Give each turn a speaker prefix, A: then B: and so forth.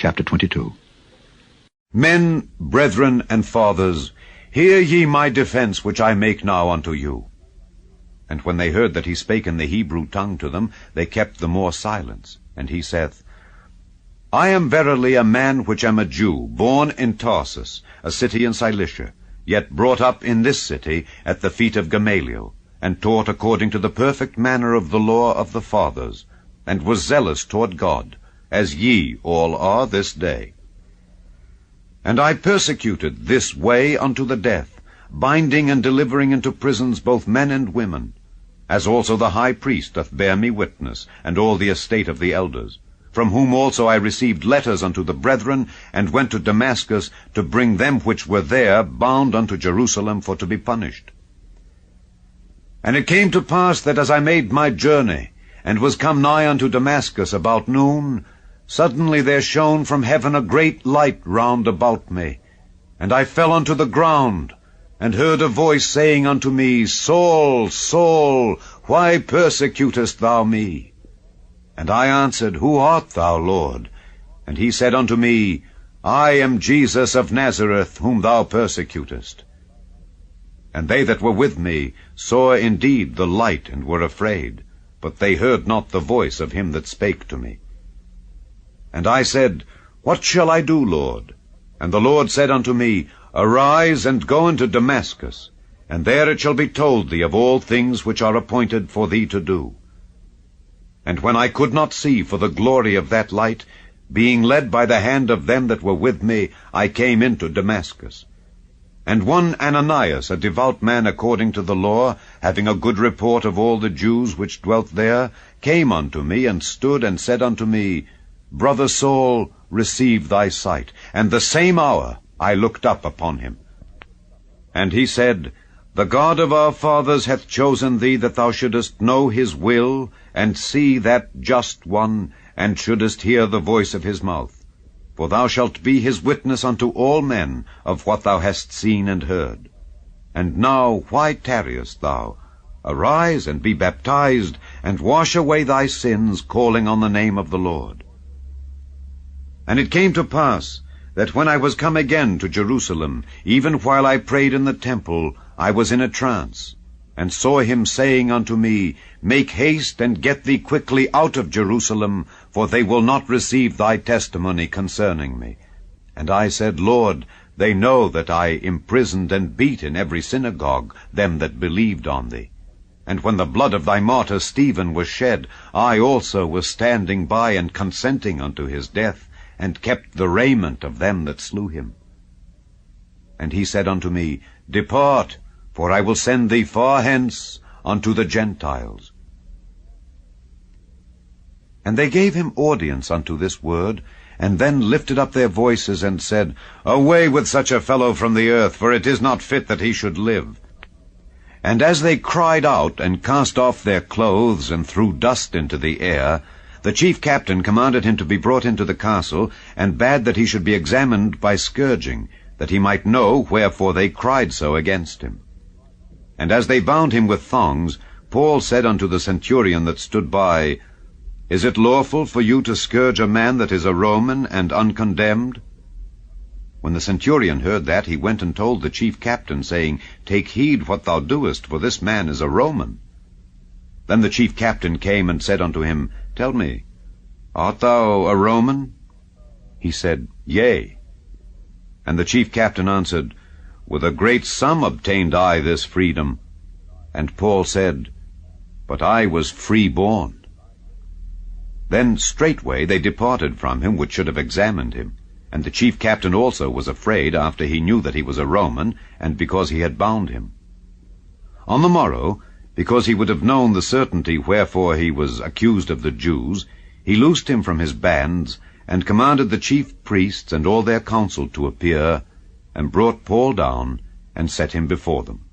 A: chapter 22.
B: Men, brethren, and fathers, hear ye my defense which I make now unto you. And when they heard that he spake in the Hebrew tongue to them, they kept the more silence. And he saith, I am verily a man which am a Jew, born in Tarsus, a city in Cilicia, yet brought up in this city at the feet of Gamaliel, and taught according to the perfect manner of the law of the fathers, and was zealous toward God, as ye all are this day. And I persecuted this way unto the death, binding and delivering into prisons both men and women, as also the high priest doth bear me witness, and all the estate of the elders, from whom also I received letters unto the brethren, and went to Damascus to bring them which were there bound unto Jerusalem for to be punished. And it came to pass that as I made my journey, and was come nigh unto Damascus about noon, suddenly there shone from heaven a great light round about me, and I fell unto the ground, and heard a voice saying unto me, Saul, Saul, why persecutest thou me? And I answered, Who art thou, Lord? And he said unto me, I am Jesus of Nazareth, whom thou persecutest. And they that were with me saw indeed the light, and were afraid, but they heard not the voice of him that spake to me. And I said, What shall I do, Lord? And the Lord said unto me, Arise, and go into Damascus, and there it shall be told thee of all things which are appointed for thee to do. And when I could not see for the glory of that light, being led by the hand of them that were with me, I came into Damascus. And one Ananias, a devout man according to the law, having a good report of all the Jews which dwelt there, came unto me, and stood and said unto me, Brother Saul, receive thy sight. And the same hour I looked up upon him. And he said, The God of our fathers hath chosen thee, that thou shouldest know his will, and see that just one, and shouldest hear the voice of his mouth. For thou shalt be his witness unto all men of what thou hast seen and heard. And now why tarriest thou? Arise, and be baptized, and wash away thy sins, calling on the name of the Lord. And it came to pass, that when I was come again to Jerusalem, even while I prayed in the temple, I was in a trance, and saw him saying unto me, Make haste, and get thee quickly out of Jerusalem, for they will not receive thy testimony concerning me. And I said, Lord, they know that I imprisoned and beat in every synagogue them that believed on thee. And when the blood of thy martyr Stephen was shed, I also was standing by and consenting unto his death, and kept the raiment of them that slew him. And he said unto me, Depart, for I will send thee far hence unto the Gentiles. And they gave him audience unto this word, and then lifted up their voices, and said, Away with such a fellow from the earth, for it is not fit that he should live. And as they cried out, and cast off their clothes, and threw dust into the air, the chief captain commanded him to be brought into the castle, and bade that he should be examined by scourging, that he might know wherefore they cried so against him. And as they bound him with thongs, Paul said unto the centurion that stood by, Is it lawful for you to scourge a man that is a Roman and uncondemned? When the centurion heard that, he went and told the chief captain, saying, Take heed what thou doest, for this man is a Roman. Then the chief captain came and said unto him, Tell me, art thou a Roman? He said, Yea. And the chief captain answered, With a great sum obtained I this freedom. And Paul said, But I was free-born. Then straightway they departed from him which should have examined him. And the chief captain also was afraid, after he knew that he was a Roman, and because he had bound him. On the morrow, because he would have known the certainty wherefore he was accused of the Jews, he loosed him from his bands, and commanded the chief priests and all their council to appear, and brought Paul down, and set him before them.